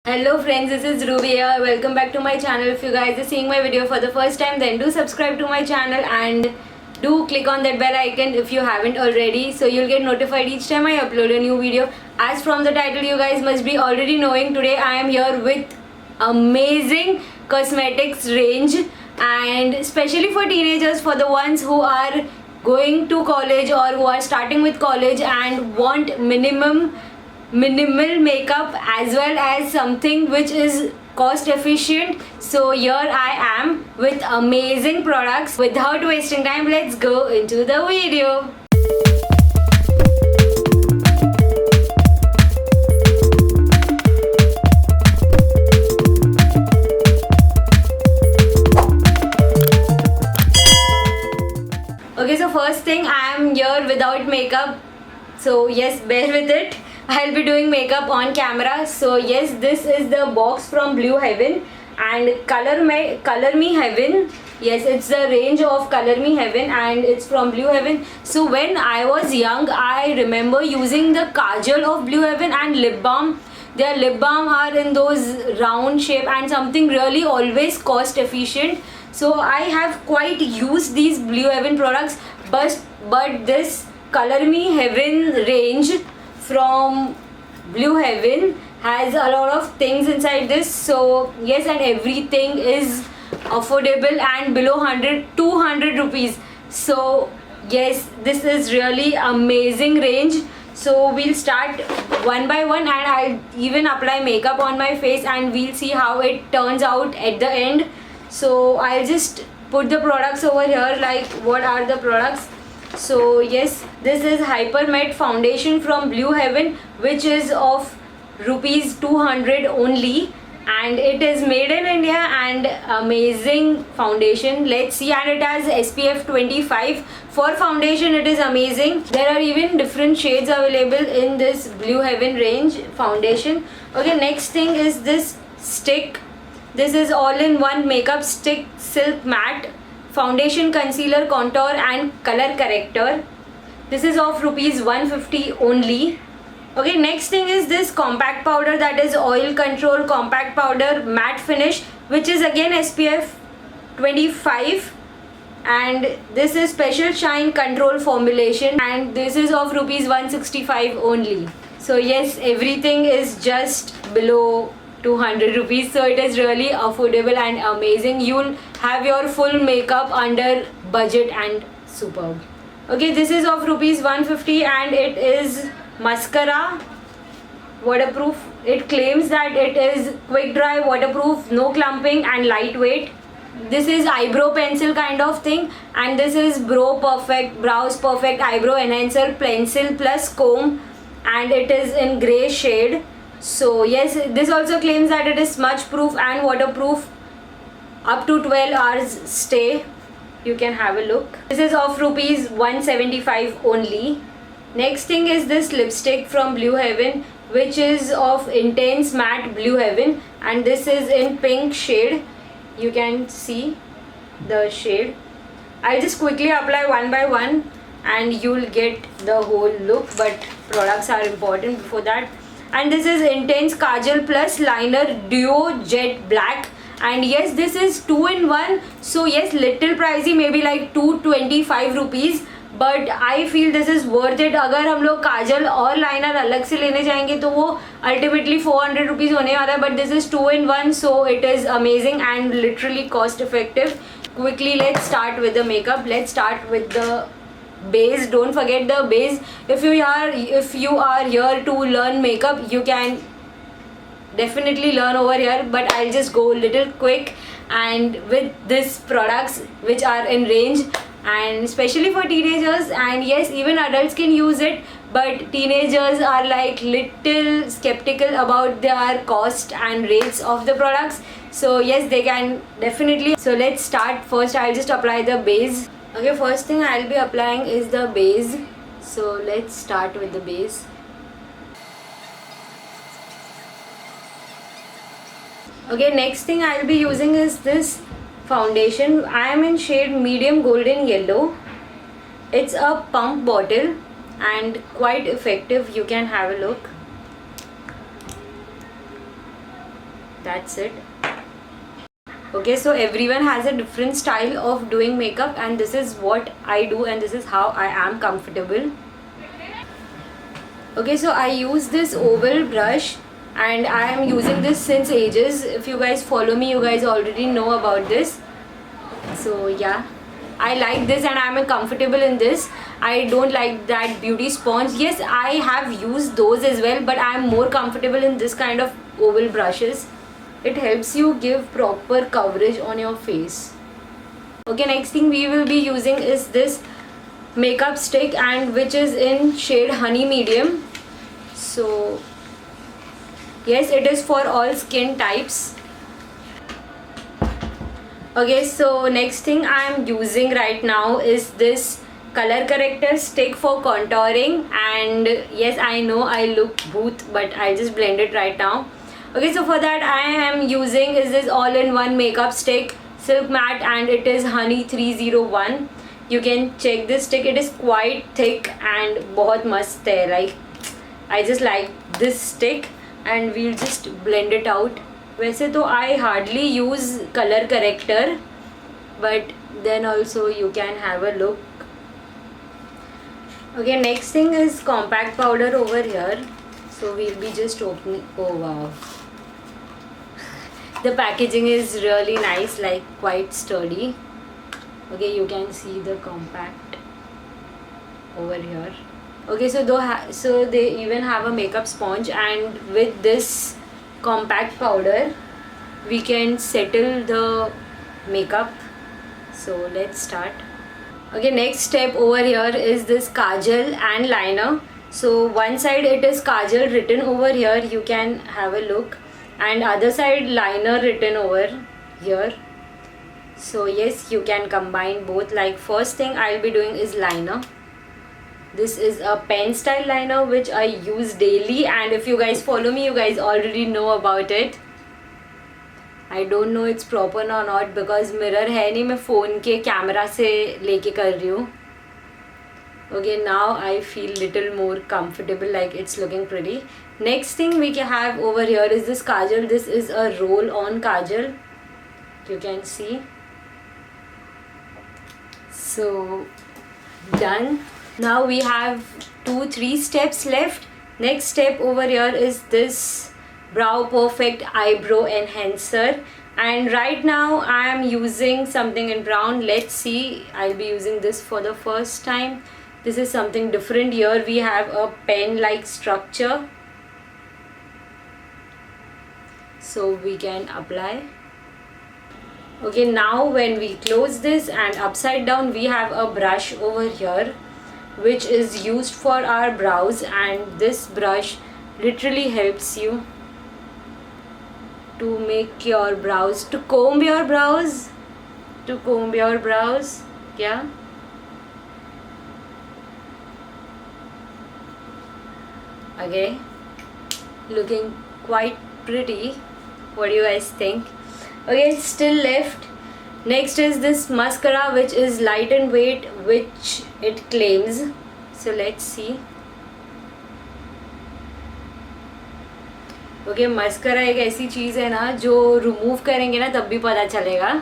Hello friends, this is Dhruvi here. Welcome back to my channel. If you guys are seeing my video for the first time, then do subscribe to my channel and do click on that bell icon if you haven't already, so you'll get notified each time I upload a new video. As from the title, you guys must be already knowing, today I am here with amazing cosmetics range, and especially for teenagers, for the ones who are going to college or who are starting with college and want minimal makeup as well as something which is cost efficient. So here I am with amazing products. Without wasting time, let's go into the video. Okay, so first thing, I am here without makeup, so yes, bear with it. I'll be doing makeup on camera. So yes, this is the box from Blue Heaven and Color Me Heaven. Yes, it's the range of Color Me Heaven and it's from Blue Heaven. So when I was young, I remember using the Kajal of Blue Heaven and lip balm. Their lip balm are in those round shape and something really always cost efficient. So I have quite used these Blue Heaven products, but this Color Me Heaven range from Blue Heaven has a lot of things inside this. So yes, and everything is affordable and below 200 rupees. So yes, this is really amazing range. So we'll start one by one and I'll even apply makeup on my face and we'll see how it turns out at the end. So I'll just put the products over here, like what are the products. So yes, this is Hyper Matte Foundation from Blue Heaven, which is of Rs.200 only, and it is made in India and amazing foundation. Let's see, and it has SPF 25. For foundation, it is amazing. There are even different shades available in this Blue Heaven range foundation. Okay, next thing is this stick. This is all-in-one makeup stick, silk matte foundation, concealer, contour and color corrector. This is of Rs 150 only. Okay, next thing is this compact powder, that is oil control compact powder matte finish, which is again SPF 25, and this is special shine control formulation and this is of Rs 165 only. So yes, everything is just below 200 rupees, so it is really affordable and amazing. You'll have your full makeup under budget and superb. Okay, this is of Rs 150 and it is mascara, waterproof. It claims that it is quick dry, waterproof, no clumping and lightweight. This is eyebrow pencil kind of thing, and this is Brows Perfect Eyebrow Enhancer Pencil plus Comb, and it is in grey shade. So yes, this also claims that it is smudge proof and waterproof, up to 12 hours stay. You can have a look. This is of Rs 175 only. Next thing is this lipstick from Blue Heaven, which is of Intense Matte Blue Heaven, and this is in pink shade. You can see the shade. I'll just quickly apply one by one and you'll get the whole look, but products are important before that. And this is Intense Kajal plus Liner Duo Jet Black, and yes, this is 2-in-1. So yes, little pricey, maybe like 225 rupees, but I feel this is worth it. अगर हम लोग काजल और liner अलग से लेने जाएंगे तो वो ultimately 400 rupees होने वाला है, but this is 2-in-1, so it is amazing and literally cost effective. Quickly, let's start with the makeup. Let's start with the base. Don't forget the base. If you are here to learn makeup, you can definitely learn over here, but I'll just go a little quick. And with these products which are in range and especially for teenagers, and yes, even adults can use it, but teenagers are like little skeptical about their cost and rates of the products. So yes, they can definitely. So let's start. First, I'll just apply the base. Okay, first thing I'll be applying is the base. So let's start with the base. Okay, next thing I'll be using is this foundation. I am in shade medium golden yellow. It's a pump bottle and quite effective. You can have a look. That's it. Okay, so everyone has a different style of doing makeup, and this is what I do and this is how I am comfortable. Okay, so I use this oval brush and I am using this since ages. If you guys follow me, you guys already know about this. So yeah, I like this and I am comfortable in this. I don't like that beauty sponge. Yes, I have used those as well, but I am more comfortable in this kind of oval brushes. It helps you give proper coverage on your face. Okay, next thing we will be using is this Makup Stick, and which is in shade Honey Medium. So yes, it is for all skin types. Okay, so next thing I am using right now is this color corrector stick for contouring, and yes, I know I look booth, but I'll just blend it right now. Okay, so for that I am using is this all-in-one makeup stick, silk matte, and it is Honey 301. You can check this stick, it is quite thick and बहुत मस्त है. Like I just like this stick, and we'll just blend it out. वैसे तो I hardly use color corrector, but then also you can have a look. Okay, next thing is compact powder over here. So we'll be just opening. Oh wow. The packaging is really nice, like quite sturdy. Okay, you can see the compact over here. Okay, so they even have a makeup sponge, and with this compact powder we can settle the makeup. So let's start. Okay, next step over here is this Kajal and Liner. So one side it is Kajal written over here, you can have a look, and other side liner written over here. So yes, you can combine both. Like first thing I'll be doing is liner. This is a pen style liner which I use daily, and if you guys follow me, you guys already know about it. I don't know it's proper or not because mirror है नहीं, मैं phone के camera से लेके कर रही हूँ. Okay, now I feel little more comfortable, like it's looking pretty. Next thing we have over here is this kajal. This is a roll on kajal, you can see. So done. Now we have 2-3 steps left. Next step over here is this Brow Perfect Eyebrow Enhancer, and right now I am using something in brown. Let's see, I'll be using this for the first time. This is something different. Here we have a pen like structure, so we can apply. Okay, now when we close this and upside down, we have a brush over here which is used for our brows, and this brush literally helps you to make your brows, to comb your brows, yeah. Okay, looking quite pretty. What do you guys think? Okay, still left. Next is this mascara which is light in weight, which it claims. So let's see. Okay, mascara एक ऐसी चीज़ है ना जो remove करेंगे ना तब भी पता चलेगा.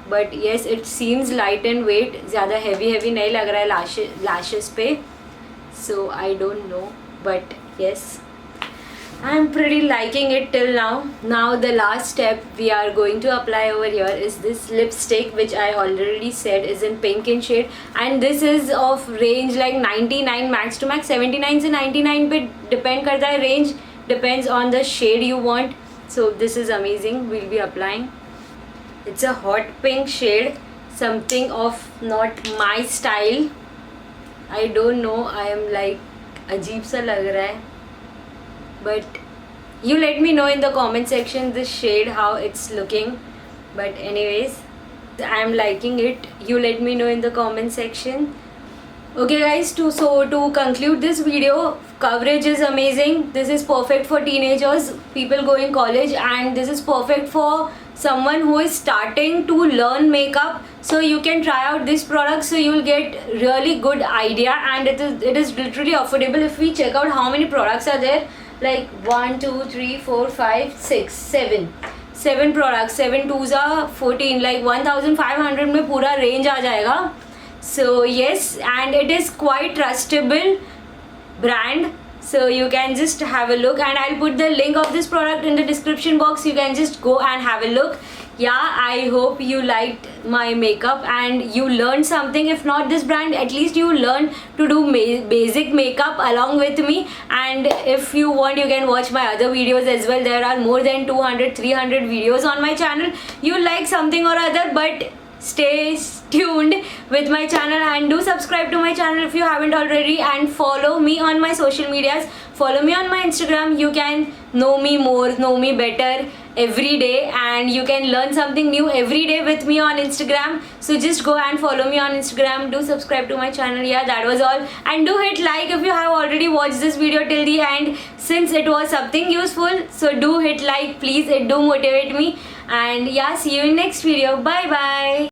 But yes, it seems light in weight. ज़्यादा heavy नहीं लग रहा है lashes पे. So I don't know, but yes, I'm pretty liking it till now. Now the last step we are going to apply over here is this lipstick, which I already said is in pink in shade, and this is of range like 99 max to max. 79 से 99 पे depend करता है range, depends on the shade you want. So this is amazing. We'll be applying. It's a hot pink shade, something of not my style. I don't know, I am like अजीब सा लग रहा है, but you let me know in the comment section this shade how it's looking. But anyways, I am liking it. You let me know in the comment section. Okay guys, to conclude this video, coverage is amazing. This is perfect for teenagers, people going college, and this is perfect for someone who is starting to learn makeup. So you can try out this product, so you will get really good idea, and it is literally affordable. If we check out how many products are there, like 1 2 3 4 5 6 7 7 products, 7 2s are 14, like 1500 में पूरा range आ जाएगा. So yes, and it is quite trustable brand, so you can just have a look, and I'll put the link of this product in the description box. You can just go and have a look. Yeah, I hope you liked my makeup and you learned something. If not this brand, at least you learned to do basic makeup along with me. And if you want, you can watch my other videos as well. There are more than 200-300 videos on my channel. You like something or other, but stay tuned with my channel and do subscribe to my channel if you haven't already, and follow me on my social medias. Follow me on my Instagram. You can know me more, know me better every day, and you can learn something new every day with me on Instagram. So just go and follow me on Instagram. Do subscribe to my channel. Yeah, that was all. And do hit like if you have already watched this video till the end, since it was something useful. So do hit like please, it do motivate me. And yeah, see you in next video. Bye bye.